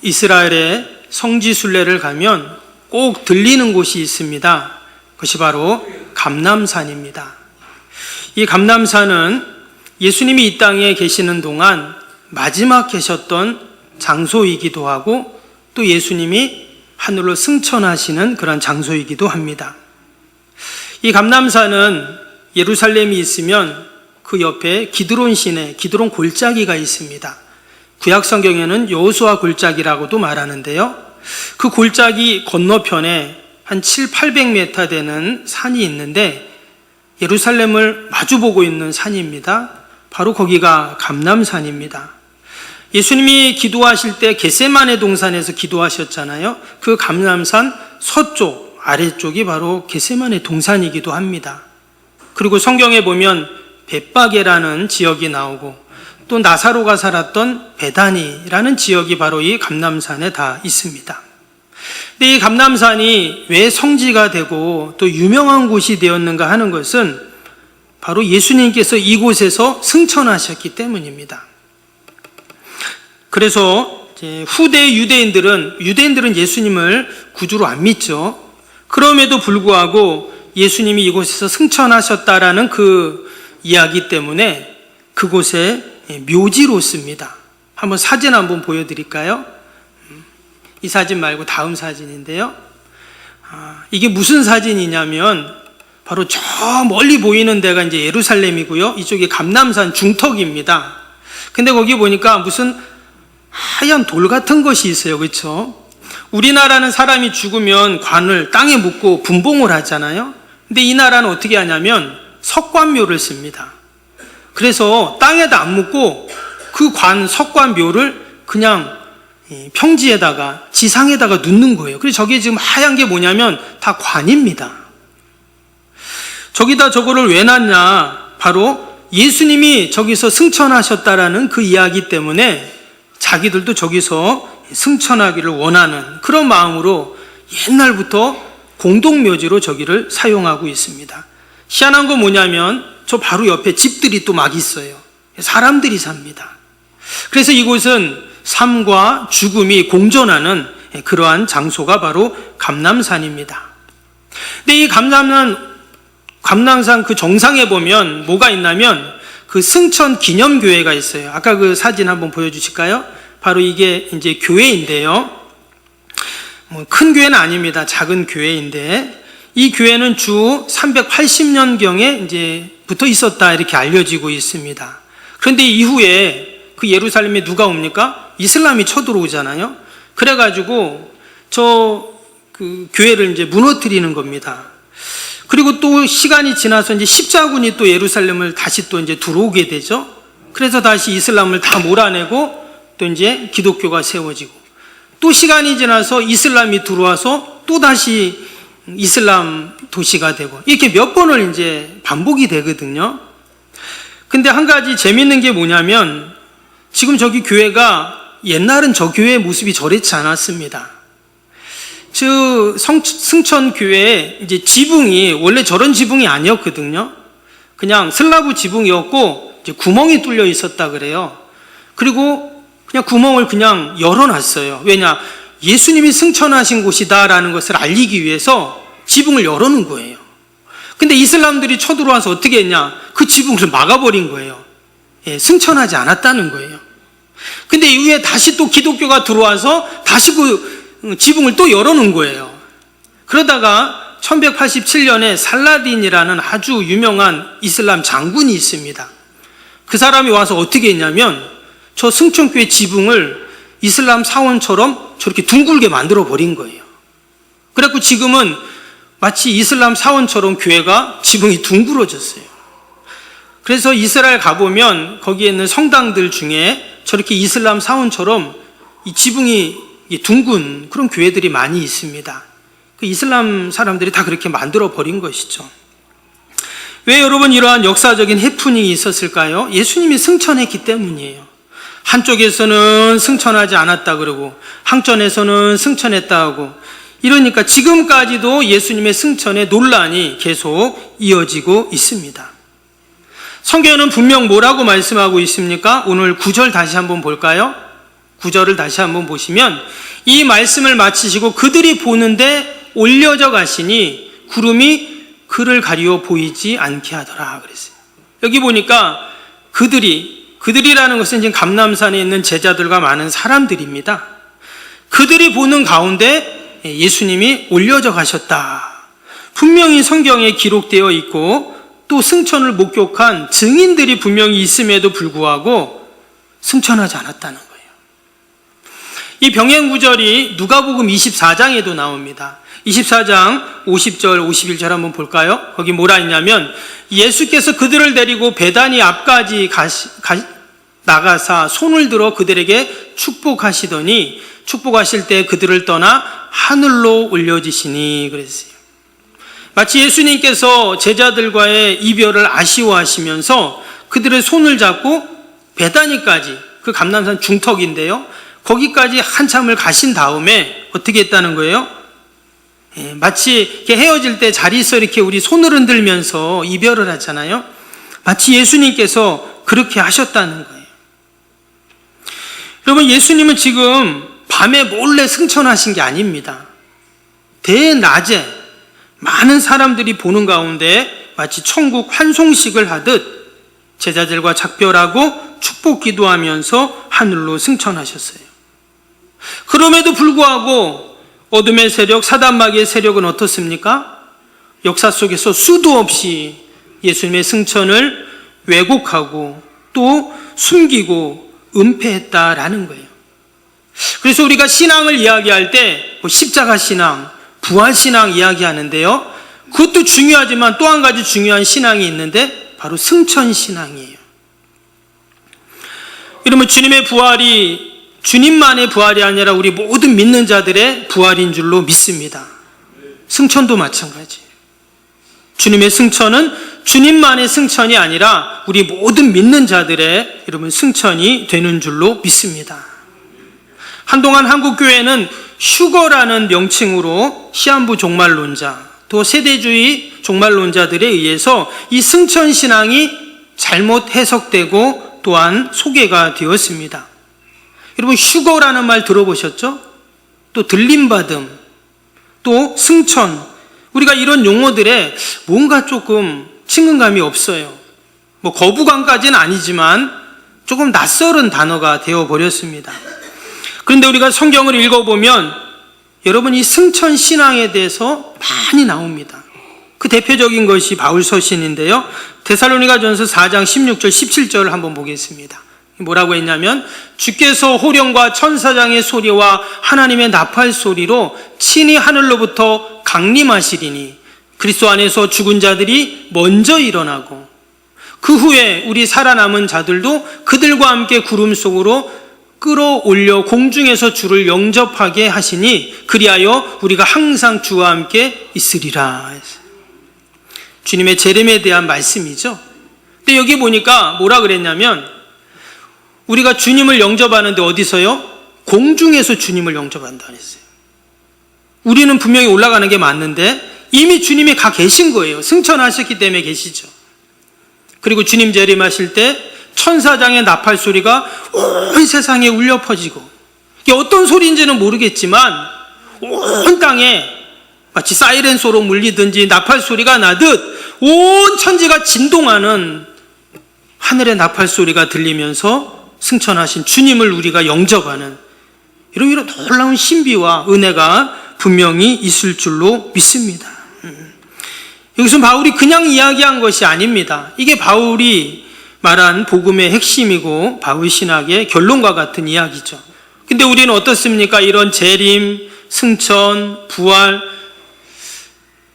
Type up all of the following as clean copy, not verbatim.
이스라엘의 성지 순례를 가면 꼭 들리는 곳이 있습니다. 그것이 바로 감람산입니다. 이 감람산은 예수님이 이 땅에 계시는 동안 마지막 계셨던 장소이기도 하고 또 예수님이 하늘로 승천하시는 그런 장소이기도 합니다. 이 감람산은 예루살렘이 있으면 그 옆에 기드론 시내, 기드론 골짜기가 있습니다. 구약 성경에는 여호수아 골짜기라고도 말하는데요. 그 골짜기 건너편에 한 700~800m 되는 산이 있는데 예루살렘을 마주보고 있는 산입니다. 바로 거기가 감람산입니다. 예수님이 기도하실 때 겟세마네 동산에서 기도하셨잖아요. 그 감람산 서쪽, 아래쪽이 바로 겟세마네 동산이기도 합니다. 그리고 성경에 보면 벳바게라는 지역이 나오고 또 나사로가 살았던 베다니라는 지역이 바로 이 감람산에 다 있습니다. 근데 이 감람산이 왜 성지가 되고 또 유명한 곳이 되었는가 하는 것은 바로 예수님께서 이곳에서 승천하셨기 때문입니다. 그래서 후대 유대인들은 예수님을 구주로 안 믿죠. 그럼에도 불구하고 예수님이 이곳에서 승천하셨다라는 그 이야기 때문에 그곳에 묘지로 씁니다. 한번 사진 한번 보여드릴까요? 이 사진 말고 다음 사진인데요. 이게 무슨 사진이냐면 바로 저 멀리 보이는 데가 이제 예루살렘이고요. 이쪽이 감람산 중턱입니다. 근데 거기 보니까 무슨 하얀 돌 같은 것이 있어요. 그렇죠? 우리나라는 사람이 죽으면 관을 땅에 묻고 분봉을 하잖아요. 근데 이 나라는 어떻게 하냐면 석관묘를 씁니다. 그래서 땅에다 안 묻고 그 관 석관묘를 그냥 평지에다가 지상에다가 눕는 거예요. 그래서 저게 지금 하얀 게 뭐냐면 다 관입니다. 저기다 저거를 왜 놨냐? 바로 예수님이 저기서 승천하셨다라는 그 이야기 때문에 자기들도 저기서 승천하기를 원하는 그런 마음으로 옛날부터 공동묘지로 저기를 사용하고 있습니다. 희한한 건 뭐냐면 저 바로 옆에 집들이 또 막 있어요. 사람들이 삽니다. 그래서 이곳은 삶과 죽음이 공존하는 그러한 장소가 바로 감람산입니다. 근데 이 감람산 그 정상에 보면 뭐가 있냐면 그 승천 기념교회가 있어요. 아까 그 사진 한번 보여주실까요? 바로 이게 이제 교회인데요. 뭐 큰 교회는 아닙니다. 작은 교회인데 이 교회는 주 380년경에 이제 붙어 있었다 이렇게 알려지고 있습니다. 그런데 이후에 그 예루살렘에 누가 옵니까? 이슬람이 쳐들어오잖아요. 그래가지고 그 교회를 이제 무너뜨리는 겁니다. 그리고 또 시간이 지나서 이제 십자군이 또 예루살렘을 다시 또 이제 들어오게 되죠. 그래서 다시 이슬람을 다 몰아내고 또 이제 기독교가 세워지고 또 시간이 지나서 이슬람이 들어와서 또 다시 이슬람 도시가 되고 이렇게 몇 번을 이제 반복이 되거든요. 근데 한 가지 재밌는 게 뭐냐면 지금 저기 교회가 옛날은 저 교회의 모습이 저렇지 않았습니다. 승천교회에 이제 지붕이 원래 저런 지붕이 아니었거든요. 그냥 슬라브 지붕이었고 이제 구멍이 뚫려 있었다 그래요. 그리고 그냥 구멍을 그냥 열어놨어요. 왜냐? 예수님이 승천하신 곳이다라는 것을 알리기 위해서 지붕을 열어놓은 거예요. 근데 이슬람들이 쳐들어와서 어떻게 했냐? 그 지붕을 막아버린 거예요. 승천하지 않았다는 거예요. 근데 이후에 다시 또 기독교가 들어와서 다시 그 지붕을 또 열어놓은 거예요. 그러다가 1187년에 살라딘이라는 아주 유명한 이슬람 장군이 있습니다. 그 사람이 와서 어떻게 했냐면 저 승천교회 지붕을 이슬람 사원처럼 저렇게 둥글게 만들어 버린 거예요. 그래갖고 지금은 마치 이슬람 사원처럼 교회가 지붕이 둥그러졌어요. 그래서 이스라엘 가보면 거기에 있는 성당들 중에 저렇게 이슬람 사원처럼 이 지붕이 둥근 그런 교회들이 많이 있습니다. 그 이슬람 사람들이 다 그렇게 만들어 버린 것이죠. 왜 여러분 이러한 역사적인 해프닝이 있었을까요? 예수님이 승천했기 때문이에요. 한쪽에서는 승천하지 않았다 그러고 한쪽에서는 승천했다 하고 이러니까 지금까지도 예수님의 승천의 논란이 계속 이어지고 있습니다. 성경은 분명 뭐라고 말씀하고 있습니까? 오늘 9절 다시 한번 볼까요? 구절을 다시 한번 보시면 이 말씀을 마치시고 그들이 보는데 올려져 가시니 구름이 그를 가리워 보이지 않게 하더라 그랬어요. 여기 보니까 그들이라는 것은 지금 감람산에 있는 제자들과 많은 사람들입니다. 그들이 보는 가운데 예수님이 올려져 가셨다. 분명히 성경에 기록되어 있고 또 승천을 목격한 증인들이 분명히 있음에도 불구하고 승천하지 않았다는 거예요. 이 병행 구절이 누가복음 24장에도 나옵니다. 24장 50절 51절 한번 볼까요? 거기 뭐라 했냐면 예수께서 그들을 데리고 베다니 앞까지 나가사 손을 들어 그들에게 축복하시더니 축복하실 때 그들을 떠나 하늘로 올려지시니 그랬어요. 마치 예수님께서 제자들과의 이별을 아쉬워하시면서 그들의 손을 잡고 베다니까지, 그 감람산 중턱인데요, 거기까지 한참을 가신 다음에 어떻게 했다는 거예요? 마치 이렇게 헤어질 때 자리에서 이렇게 우리 손을 흔들면서 이별을 하잖아요. 마치 예수님께서 그렇게 하셨다는 거예요. 여러분, 예수님은 지금 밤에 몰래 승천하신 게 아닙니다. 대낮에 많은 사람들이 보는 가운데 마치 천국 환송식을 하듯 제자들과 작별하고 축복 기도하면서 하늘로 승천하셨어요. 그럼에도 불구하고 어둠의 세력, 사단마귀의 세력은 어떻습니까? 역사 속에서 수도 없이 예수님의 승천을 왜곡하고 또 숨기고 은폐했다라는 거예요. 그래서 우리가 신앙을 이야기할 때 십자가 신앙, 부활 신앙 이야기하는데요, 그것도 중요하지만 또 한 가지 중요한 신앙이 있는데 바로 승천 신앙이에요. 여러분, 주님의 부활이 주님만의 부활이 아니라 우리 모든 믿는 자들의 부활인 줄로 믿습니다. 승천도 마찬가지예요. 주님의 승천은 주님만의 승천이 아니라 우리 모든 믿는 자들의 여러분 승천이 되는 줄로 믿습니다. 한동안 한국교회는 휴거라는 명칭으로 시한부 종말론자, 또 세대주의 종말론자들에 의해서 이 승천 신앙이 잘못 해석되고 또한 소개가 되었습니다. 여러분, 휴거라는 말 들어보셨죠? 또 들림받음, 또 승천, 우리가 이런 용어들에 뭔가 조금 친근감이 없어요. 거부감까지는 아니지만 조금 낯설은 단어가 되어버렸습니다. 그런데 우리가 성경을 읽어보면 여러분, 이 승천 신앙에 대해서 많이 나옵니다. 그 대표적인 것이 바울 서신인데요, 데살로니가전서 4장 16절 17절을 한번 보겠습니다. 뭐라고 했냐면, 주께서 호령과 천사장의 소리와 하나님의 나팔 소리로 친히 하늘로부터 강림하시리니 그리스도 안에서 죽은 자들이 먼저 일어나고 그 후에 우리 살아남은 자들도 그들과 함께 구름 속으로 끌어올려 공중에서 주를 영접하게 하시니 그리하여 우리가 항상 주와 함께 있으리라. 주님의 재림에 대한 말씀이죠. 근데 여기 보니까 뭐라 그랬냐면, 우리가 주님을 영접하는데 어디서요? 공중에서 주님을 영접한다 그랬어요. 우리는 분명히 올라가는 게 맞는데 이미 주님이 가 계신 거예요. 승천하셨기 때문에 계시죠. 그리고 주님 재림하실 때 천사장의 나팔 소리가 온 세상에 울려 퍼지고, 이게 어떤 소리인지는 모르겠지만 온 땅에 마치 사이렌소로 물리든지 나팔 소리가 나듯 온 천지가 진동하는 하늘의 나팔 소리가 들리면서 승천하신 주님을 우리가 영접하는 이런 놀라운 신비와 은혜가 분명히 있을 줄로 믿습니다. 여기서 바울이 그냥 이야기한 것이 아닙니다. 이게 바울이 말한 복음의 핵심이고 바울 신학의 결론과 같은 이야기죠. 근데 우리는 어떻습니까? 이런 재림, 승천,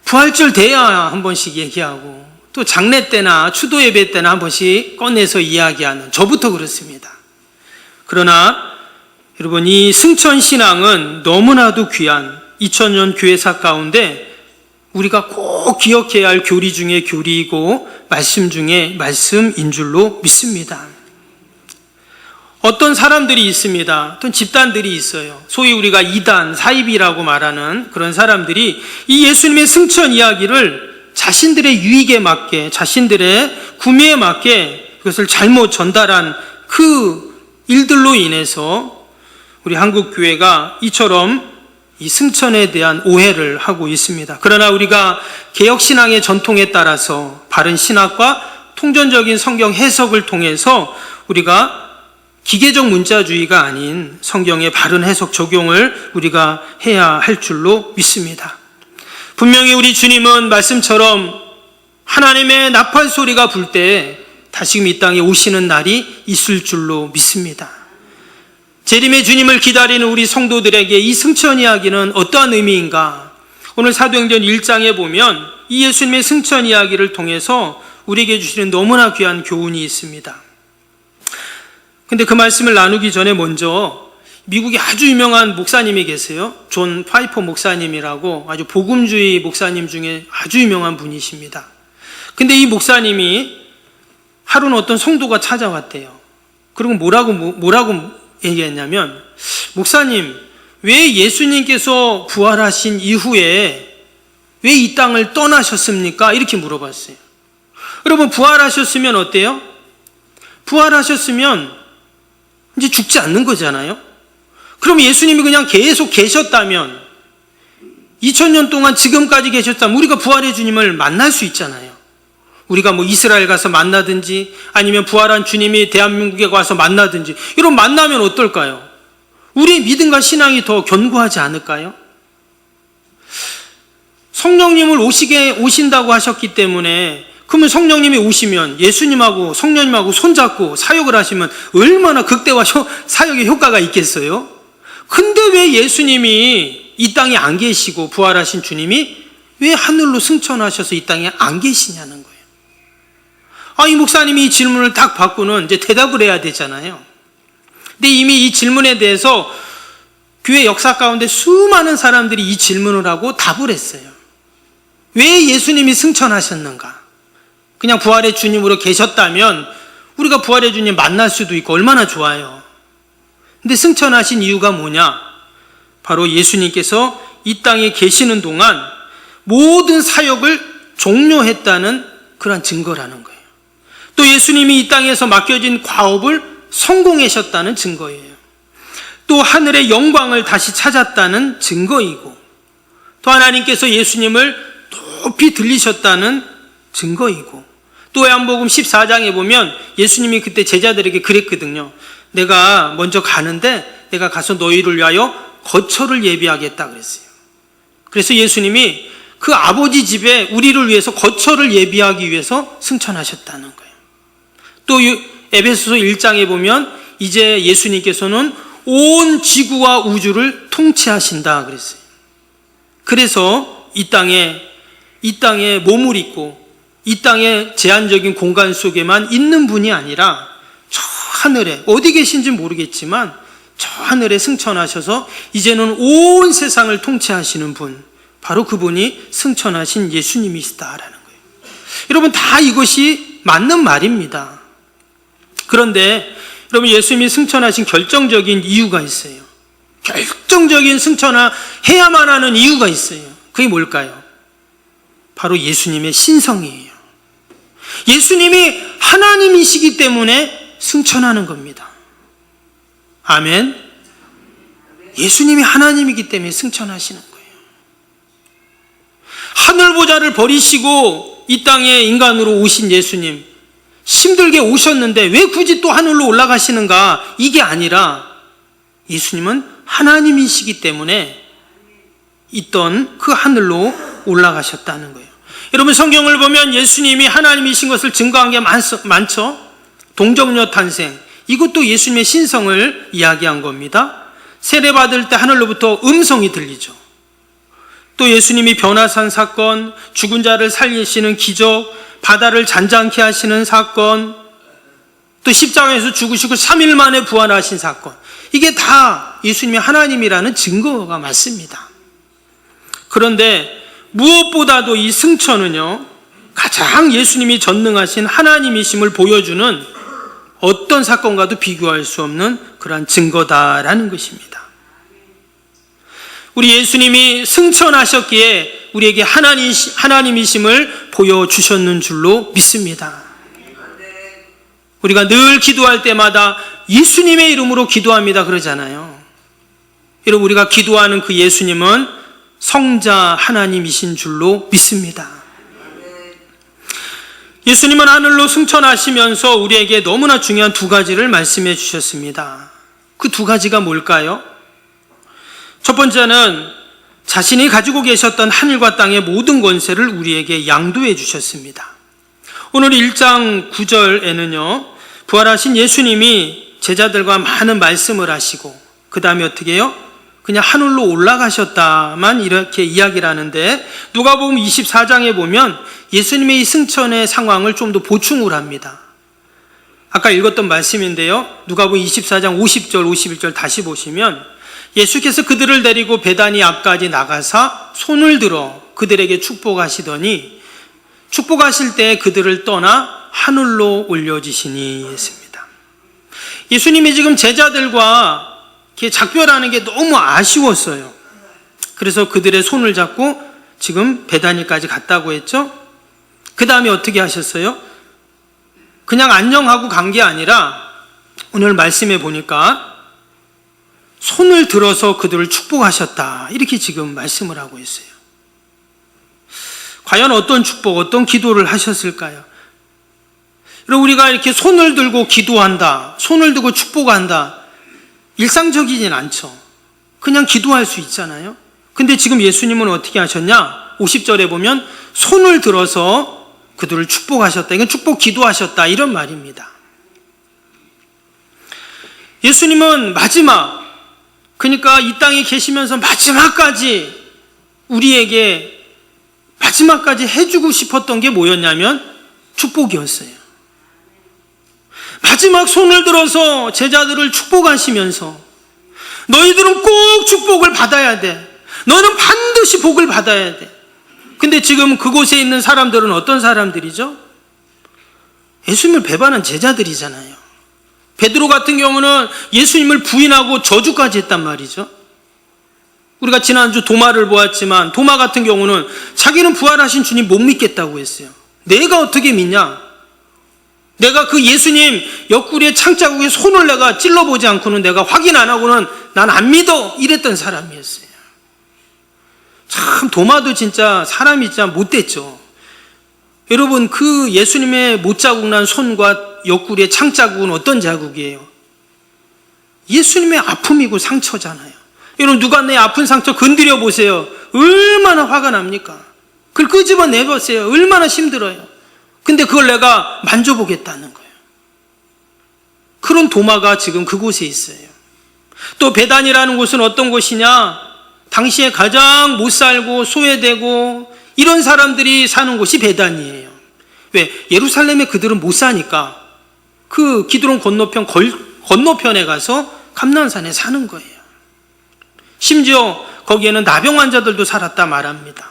부활절 돼야 한 번씩 얘기하고, 또 장례 때나 추도 예배 때나 한 번씩 꺼내서 이야기하는 저부터 그렇습니다. 그러나 여러분, 이 승천 신앙은 너무나도 귀한 2000년 교회사 가운데 우리가 꼭 기억해야 할 교리 중에 교리이고 말씀 중에 말씀인 줄로 믿습니다. 어떤 사람들이 있습니다. 어떤 집단들이 있어요. 소위 우리가 이단, 사입이라고 말하는 그런 사람들이 이 예수님의 승천 이야기를 자신들의 유익에 맞게, 자신들의 구매에 맞게 그것을 잘못 전달한 그 일들로 인해서 우리 한국교회가 이처럼 이 승천에 대한 오해를 하고 있습니다. 그러나 우리가 개혁신앙의 전통에 따라서 바른 신학과 통전적인 성경 해석을 통해서 우리가 기계적 문자주의가 아닌 성경의 바른 해석 적용을 우리가 해야 할 줄로 믿습니다. 분명히 우리 주님은 말씀처럼 하나님의 나팔 소리가 불 때 다시금 이 땅에 오시는 날이 있을 줄로 믿습니다. 재림의 주님을 기다리는 우리 성도들에게 이 승천 이야기는 어떠한 의미인가? 오늘 사도행전 1장에 보면 이 예수님의 승천 이야기를 통해서 우리에게 주시는 너무나 귀한 교훈이 있습니다. 근데 그 말씀을 나누기 전에 먼저 미국에 아주 유명한 목사님이 계세요. 존 파이퍼 목사님이라고 아주 복음주의 목사님 중에 아주 유명한 분이십니다. 근데 이 목사님이 하루는 어떤 성도가 찾아왔대요. 그리고 뭐라고 얘기했냐면, 목사님, 왜 예수님께서 부활하신 이후에 왜 이 땅을 떠나셨습니까? 이렇게 물어봤어요. 여러분, 부활하셨으면 어때요? 부활하셨으면 이제 죽지 않는 거잖아요. 그럼 예수님이 그냥 계속 계셨다면, 2000년 동안 지금까지 계셨다면 우리가 부활의 주님을 만날 수 있잖아요. 우리가 이스라엘 가서 만나든지 아니면 부활한 주님이 대한민국에 와서 만나든지, 이런 만나면 어떨까요? 우리의 믿음과 신앙이 더 견고하지 않을까요? 성령님을 오신다고 하셨기 때문에, 그러면 성령님이 오시면 예수님하고 성령님하고 손잡고 사역을 하시면 얼마나 극대화 사역의 효과가 있겠어요? 근데 왜 예수님이 이 땅에 안 계시고 부활하신 주님이 왜 하늘로 승천하셔서 이 땅에 안 계시냐는 거예요. 이 목사님이 이 질문을 딱 받고는 이제 대답을 해야 되잖아요. 근데 이미 이 질문에 대해서 교회 역사 가운데 수많은 사람들이 이 질문을 하고 답을 했어요. 왜 예수님이 승천하셨는가? 그냥 부활의 주님으로 계셨다면 우리가 부활의 주님 만날 수도 있고 얼마나 좋아요. 근데 승천하신 이유가 뭐냐? 바로 예수님께서 이 땅에 계시는 동안 모든 사역을 종료했다는 그런 증거라는 거예요. 또 예수님이 이 땅에서 맡겨진 과업을 성공하셨다는 증거예요. 또 하늘의 영광을 다시 찾았다는 증거이고, 또 하나님께서 예수님을 높이 들리셨다는 증거이고, 또 요한복음 14장에 보면 예수님이 그때 제자들에게 그랬거든요. 내가 먼저 가는데 내가 가서 너희를 위하여 거처를 예비하겠다 그랬어요. 그래서 예수님이 그 아버지 집에 우리를 위해서 거처를 예비하기 위해서 승천하셨다는 거예요. 또 에베소서 1장에 보면 이제 예수님께서는 온 지구와 우주를 통치하신다 그랬어요. 그래서 이 땅에 몸을 입고 이 땅의 제한적인 공간 속에만 있는 분이 아니라 저 하늘에, 어디 계신지 모르겠지만 저 하늘에 승천하셔서 이제는 온 세상을 통치하시는 분, 바로 그분이 승천하신 예수님이시다라는 거예요. 여러분, 다 이것이 맞는 말입니다. 그런데 여러분, 예수님이 승천하신 결정적인 이유가 있어요. 결정적인 승천을 해야만 하는 이유가 있어요. 그게 뭘까요? 바로 예수님의 신성이에요. 예수님이 하나님이시기 때문에 승천하는 겁니다. 아멘. 예수님이 하나님이기 때문에 승천하시는 거예요. 하늘 보좌를 버리시고 이 땅에 인간으로 오신 예수님, 힘들게 오셨는데 왜 굳이 또 하늘로 올라가시는가? 이게 아니라 예수님은 하나님이시기 때문에 있던 그 하늘로 올라가셨다는 거예요. 여러분, 성경을 보면 예수님이 하나님이신 것을 증거한 게 많죠. 동정녀 탄생, 이것도 예수님의 신성을 이야기한 겁니다. 세례받을 때 하늘로부터 음성이 들리죠. 또 예수님이 변화산 사건, 죽은 자를 살리시는 기적, 바다를 잔잔케 하시는 사건, 또 십자가에서 죽으시고 3일 만에 부활하신 사건, 이게 다 예수님이 하나님이라는 증거가 맞습니다. 그런데 무엇보다도 이 승천은요, 가장 예수님이 전능하신 하나님이심을 보여주는 어떤 사건과도 비교할 수 없는 그러한 증거다라는 것입니다. 우리 예수님이 승천하셨기에 우리에게 하나님이심을 보여주셨는 줄로 믿습니다. 우리가 늘 기도할 때마다 예수님의 이름으로 기도합니다 그러잖아요. 여러분, 우리가 기도하는 그 예수님은 성자 하나님이신 줄로 믿습니다. 예수님은 하늘로 승천하시면서 우리에게 너무나 중요한 두 가지를 말씀해 주셨습니다. 그 두 가지가 뭘까요? 첫 번째는 자신이 가지고 계셨던 하늘과 땅의 모든 권세를 우리에게 양도해 주셨습니다. 오늘 1장 9절에는요, 부활하신 예수님이 제자들과 많은 말씀을 하시고 그 다음에 어떻게 해요? 그냥 하늘로 올라가셨다만 이렇게 이야기를 하는데, 누가복음 24장에 보면 예수님의 이 승천의 상황을 좀 더 보충을 합니다. 아까 읽었던 말씀인데요, 누가복음 24장 50절 51절 다시 보시면 예수께서 그들을 데리고 베다니 앞까지 나가사 손을 들어 그들에게 축복하시더니 축복하실 때 그들을 떠나 하늘로 올려지시니 했습니다. 예수님이 지금 제자들과 이렇게 작별하는 게 너무 아쉬웠어요. 그래서 그들의 손을 잡고 지금 베다니까지 갔다고 했죠. 그 다음에 어떻게 하셨어요? 그냥 안녕하고 간 게 아니라 오늘 말씀해 보니까 손을 들어서 그들을 축복하셨다, 이렇게 지금 말씀을 하고 있어요. 과연 어떤 축복, 어떤 기도를 하셨을까요? 여러분, 우리가 이렇게 손을 들고 기도한다, 손을 들고 축복한다, 일상적이진 않죠. 그냥 기도할 수 있잖아요. 근데 지금 예수님은 어떻게 하셨냐? 50절에 보면 손을 들어서 그들을 축복하셨다. 이건 축복 기도하셨다, 이런 말입니다. 예수님은 마지막, 그러니까 이 땅에 계시면서 마지막까지 우리에게 마지막까지 해주고 싶었던 게 뭐였냐면 축복이었어요. 마지막 손을 들어서 제자들을 축복하시면서 너희들은 꼭 축복을 받아야 돼. 너는 반드시 복을 받아야 돼. 근데 지금 그곳에 있는 사람들은 어떤 사람들이죠? 예수님을 배반한 제자들이잖아요. 베드로 같은 경우는 예수님을 부인하고 저주까지 했단 말이죠. 우리가 지난주 도마를 보았지만 도마 같은 경우는 자기는 부활하신 주님 못 믿겠다고 했어요. 내가 어떻게 믿냐? 내가 그 예수님 옆구리에 창자국에 손을 내가 찔러보지 않고는, 내가 확인 안 하고는 난 안 믿어, 이랬던 사람이었어요. 참, 도마도 진짜 사람이 진짜 못됐죠. 여러분, 그 예수님의 못자국 난 손과 옆구리의 창자국은 어떤 자국이에요? 예수님의 아픔이고 상처잖아요. 여러분, 누가 내 아픈 상처 건드려 보세요. 얼마나 화가 납니까? 그걸 끄집어내보세요. 얼마나 힘들어요. 근데 그걸 내가 만져보겠다는 거예요. 그런 도마가 지금 그곳에 있어요. 또 베단이라는 곳은 어떤 곳이냐? 당시에 가장 못 살고 소외되고 이런 사람들이 사는 곳이 베단이에요. 왜? 예루살렘에 그들은 못 사니까 그 기드론 건너편에 가서 감난산에 사는 거예요. 심지어 거기에는 나병 환자들도 살았다 말합니다.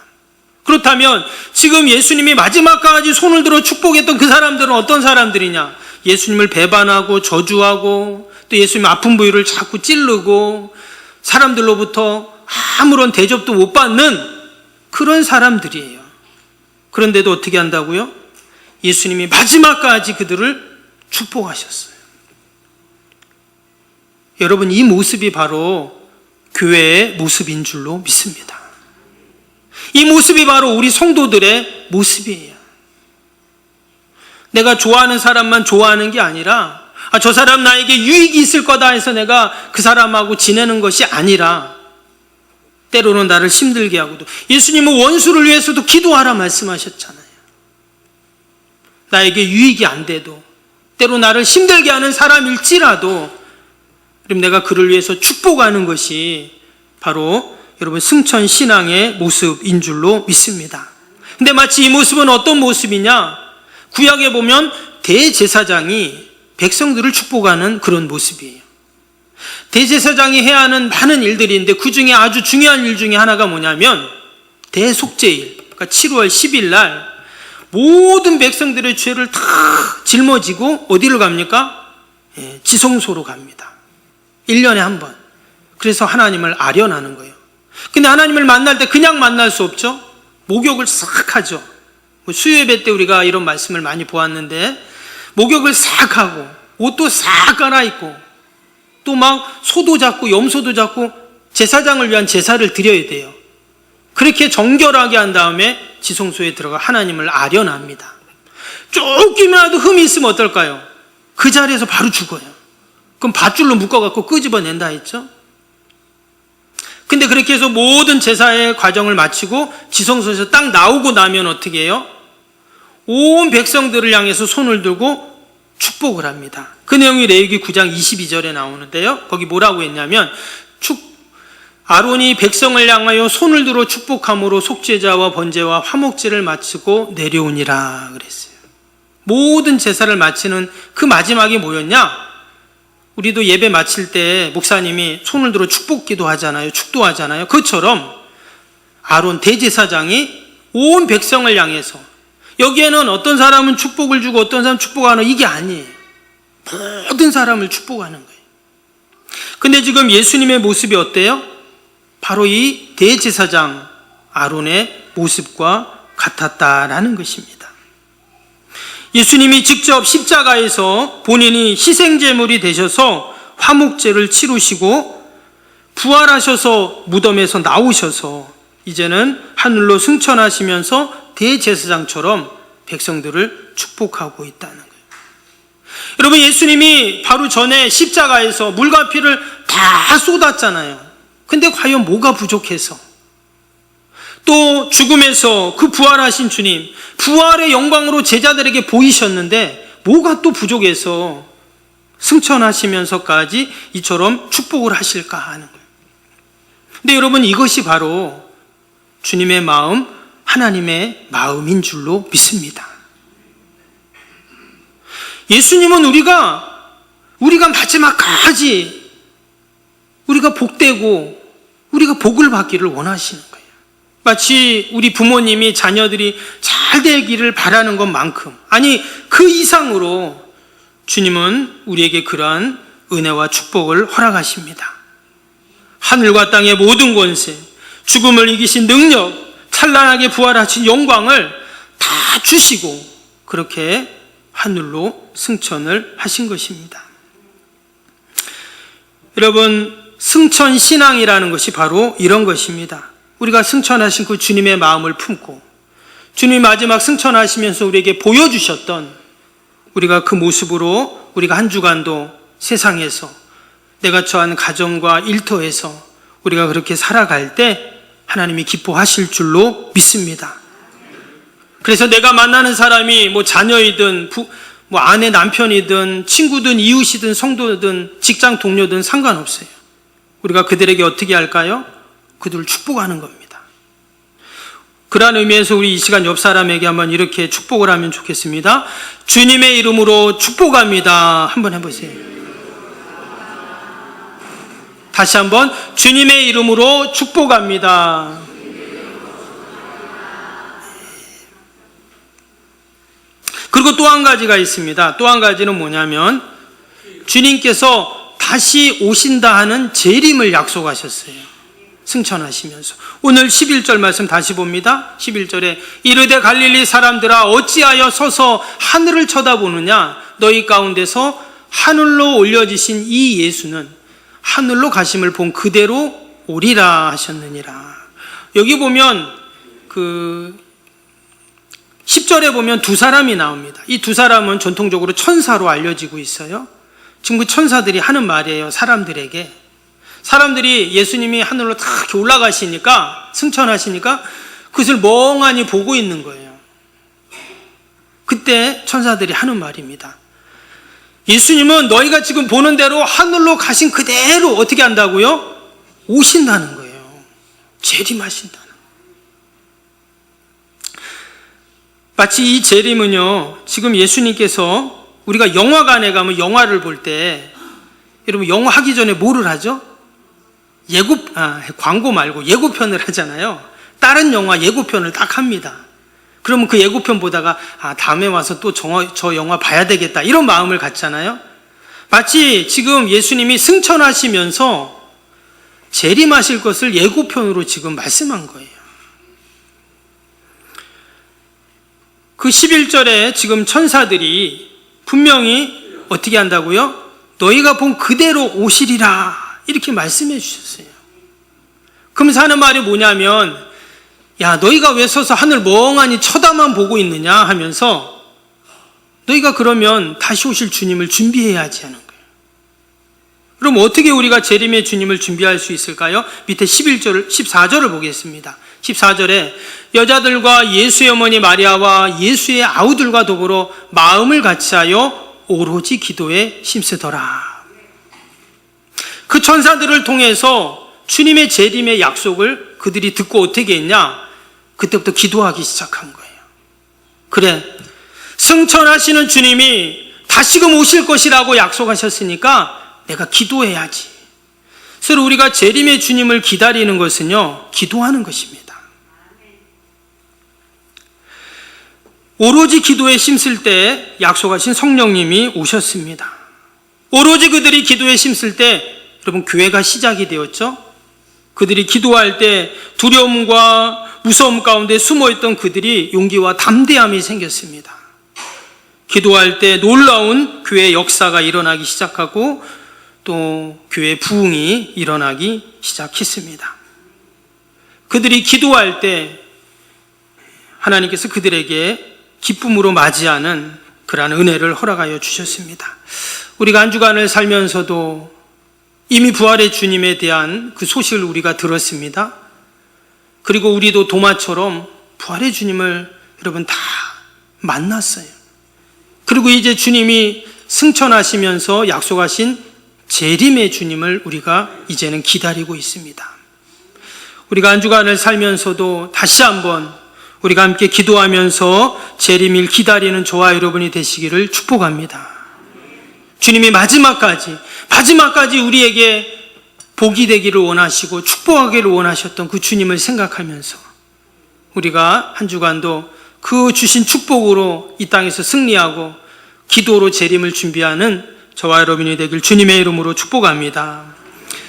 그렇다면 지금 예수님이 마지막까지 손을 들어 축복했던 그 사람들은 어떤 사람들이냐? 예수님을 배반하고 저주하고 또 예수님 아픈 부위를 자꾸 찌르고 사람들로부터 아무런 대접도 못 받는 그런 사람들이에요. 그런데도 어떻게 한다고요? 예수님이 마지막까지 그들을 축복하셨어요. 여러분, 이 모습이 바로 교회의 모습인 줄로 믿습니다. 이 모습이 바로 우리 성도들의 모습이에요. 내가 좋아하는 사람만 좋아하는 게 아니라, 저 사람 나에게 유익이 있을 거다 해서 내가 그 사람하고 지내는 것이 아니라, 때로는 나를 힘들게 하고도, 예수님은 원수를 위해서도 기도하라 말씀하셨잖아요. 나에게 유익이 안 돼도, 때로 나를 힘들게 하는 사람일지라도 그럼 내가 그를 위해서 축복하는 것이 바로 여러분 승천 신앙의 모습인 줄로 믿습니다. 근데 마치 이 모습은 어떤 모습이냐? 구약에 보면 대제사장이 백성들을 축복하는 그런 모습이에요. 대제사장이 해야 하는 많은 일들이 있는데 그 중에 아주 중요한 일 중에 하나가 뭐냐면 대속죄일, 그러니까 7월 10일 날 모든 백성들의 죄를 다 짊어지고 어디를 갑니까? 지성소로 갑니다. 1년에 한 번. 그래서 하나님을 아련하는 거예요. 근데 하나님을 만날 때 그냥 만날 수 없죠. 목욕을 싹 하죠. 수요예배 때 우리가 이런 말씀을 많이 보았는데 목욕을 싹 하고 옷도 싹 갈아입고 또 막 소도 잡고 염소도 잡고 제사장을 위한 제사를 드려야 돼요. 그렇게 정결하게 한 다음에 지성소에 들어가 하나님을 아련합니다. 조금이라도 흠이 있으면 어떨까요? 그 자리에서 바로 죽어요. 그럼 밧줄로 묶어갖고 끄집어낸다 했죠. 근데 그렇게 해서 모든 제사의 과정을 마치고 지성소에서 딱 나오고 나면 어떻게 해요? 온 백성들을 향해서 손을 들고 축복을 합니다. 그 내용이 레위기 9장 22절에 나오는데요. 거기 뭐라고 했냐면 아론이 백성을 향하여 손을 들어 축복함으로 속죄자와 번제와 화목제를 마치고 내려오니라 그랬어요. 모든 제사를 마치는 그 마지막이 뭐였냐? 우리도 예배 마칠 때 목사님이 손을 들어 축복기도 하잖아요. 축도하잖아요. 그것처럼 아론 대제사장이 온 백성을 향해서, 여기에는 어떤 사람은 축복을 주고 어떤 사람은 축복하는, 이게 아니에요. 모든 사람을 축복하는 거예요. 근데 지금 예수님의 모습이 어때요? 바로 이 대제사장 아론의 모습과 같았다라는 것입니다. 예수님이 직접 십자가에서 본인이 희생제물이 되셔서 화목제를 치르시고 부활하셔서 무덤에서 나오셔서 이제는 하늘로 승천하시면서 대제사장처럼 백성들을 축복하고 있다는 거예요. 여러분, 예수님이 바로 전에 십자가에서 물과 피를 다 쏟았잖아요. 근데 과연 뭐가 부족해서? 또 죽음에서 그 부활하신 주님, 부활의 영광으로 제자들에게 보이셨는데 뭐가 또 부족해서 승천하시면서까지 이처럼 축복을 하실까 하는 거예요. 근데 여러분, 이것이 바로 주님의 마음, 하나님의 마음인 줄로 믿습니다. 예수님은 우리가 마지막까지 우리가 복되고 우리가 복을 받기를 원하시는 거예요. 마치 우리 부모님이 자녀들이 잘 되기를 바라는 것만큼, 아니 그 이상으로 주님은 우리에게 그러한 은혜와 축복을 허락하십니다. 하늘과 땅의 모든 권세, 죽음을 이기신 능력, 찬란하게 부활하신 영광을 다 주시고 그렇게 하늘로 승천을 하신 것입니다. 여러분, 승천신앙이라는 것이 바로 이런 것입니다. 우리가 승천하신 그 주님의 마음을 품고 주님이 마지막 승천하시면서 우리에게 보여주셨던, 우리가 그 모습으로 우리가 한 주간도 세상에서 내가 처한 가정과 일터에서 우리가 그렇게 살아갈 때 하나님이 기뻐하실 줄로 믿습니다. 그래서 내가 만나는 사람이 자녀이든 아내 남편이든 친구든 이웃이든 성도든 직장 동료든 상관없어요. 우리가 그들에게 어떻게 할까요? 그들을 축복하는 겁니다. 그러한 의미에서 우리 이 시간 옆 사람에게 한번 이렇게 축복을 하면 좋겠습니다. 주님의 이름으로 축복합니다. 한번 해보세요. 다시 한번, 주님의 이름으로 축복합니다. 그리고 또 한 가지가 있습니다. 또 한 가지는 뭐냐면, 주님께서 다시 오신다 하는 재림을 약속하셨어요. 승천하시면서. 오늘 11절 말씀 다시 봅니다. 11절에 이르되 갈릴리 사람들아 어찌하여 서서 하늘을 쳐다보느냐? 너희 가운데서 하늘로 올려지신 이 예수는 하늘로 가심을 본 그대로 오리라 하셨느니라. 여기 보면 10절에 보면 두 사람이 나옵니다. 이 두 사람은 전통적으로 천사로 알려지고 있어요. 지금 그 천사들이 하는 말이에요. 사람들이 예수님이 하늘로 다 이렇게 올라가시니까, 승천하시니까 그것을 멍하니 보고 있는 거예요. 그때 천사들이 하는 말입니다. 예수님은 너희가 지금 보는 대로 하늘로 가신 그대로 어떻게 한다고요? 오신다는 거예요. 재림하신다는 거예요. 마치 이 재림은요, 지금 예수님께서 우리가 영화관에 가면 영화를 볼 때, 여러분 영화 하기 전에 뭐를 하죠? 광고 말고 예고편을 하잖아요. 다른 영화 예고편을 딱 합니다. 그러면 그 예고편 보다가 다음에 와서 또 저 영화 봐야 되겠다, 이런 마음을 갖잖아요. 마치 지금 예수님이 승천하시면서 재림하실 것을 예고편으로 지금 말씀한 거예요. 그 11절에 지금 천사들이 분명히 어떻게 한다고요? 너희가 본 그대로 오시리라, 이렇게 말씀해 주셨어요. 그러면서 하는 말이 뭐냐면, 야, 너희가 왜 서서 하늘 멍하니 쳐다만 보고 있느냐 하면서, 너희가 그러면 다시 오실 주님을 준비해야지 하는 거예요. 그럼 어떻게 우리가 재림의 주님을 준비할 수 있을까요? 밑에 14절을 보겠습니다. 14절에 여자들과 예수의 어머니 마리아와 예수의 아우들과 더불어 마음을 같이하여 오로지 기도에 힘쓰더라. 그 천사들을 통해서 주님의 재림의 약속을 그들이 듣고 어떻게 했냐? 그때부터 기도하기 시작한 거예요. 그래, 승천하시는 주님이 다시금 오실 것이라고 약속하셨으니까 내가 기도해야지. 그래서 우리가 재림의 주님을 기다리는 것은요, 기도하는 것입니다. 오로지 기도에 힘쓸 때 약속하신 성령님이 오셨습니다. 오로지 그들이 기도에 힘쓸 때 여러분 교회가 시작이 되었죠. 그들이 기도할 때 두려움과 무서움 가운데 숨어있던 그들이 용기와 담대함이 생겼습니다. 기도할 때 놀라운 교회 역사가 일어나기 시작하고 또 교회 부흥이 일어나기 시작했습니다. 그들이 기도할 때 하나님께서 그들에게 기쁨으로 맞이하는 그러한 은혜를 허락하여 주셨습니다. 우리가 한 주간을 살면서도 이미 부활의 주님에 대한 그 소식을 우리가 들었습니다. 그리고 우리도 도마처럼 부활의 주님을 여러분 다 만났어요. 그리고 이제 주님이 승천하시면서 약속하신 재림의 주님을 우리가 이제는 기다리고 있습니다. 우리가 한 주간을 살면서도 다시 한번 우리가 함께 기도하면서 재림을 기다리는 저와 여러분이 되시기를 축복합니다. 주님이 마지막까지 우리에게 복이 되기를 원하시고 축복하기를 원하셨던 그 주님을 생각하면서 우리가 한 주간도 그 주신 축복으로 이 땅에서 승리하고 기도로 재림을 준비하는 저와 여러분이 되길 주님의 이름으로 축복합니다.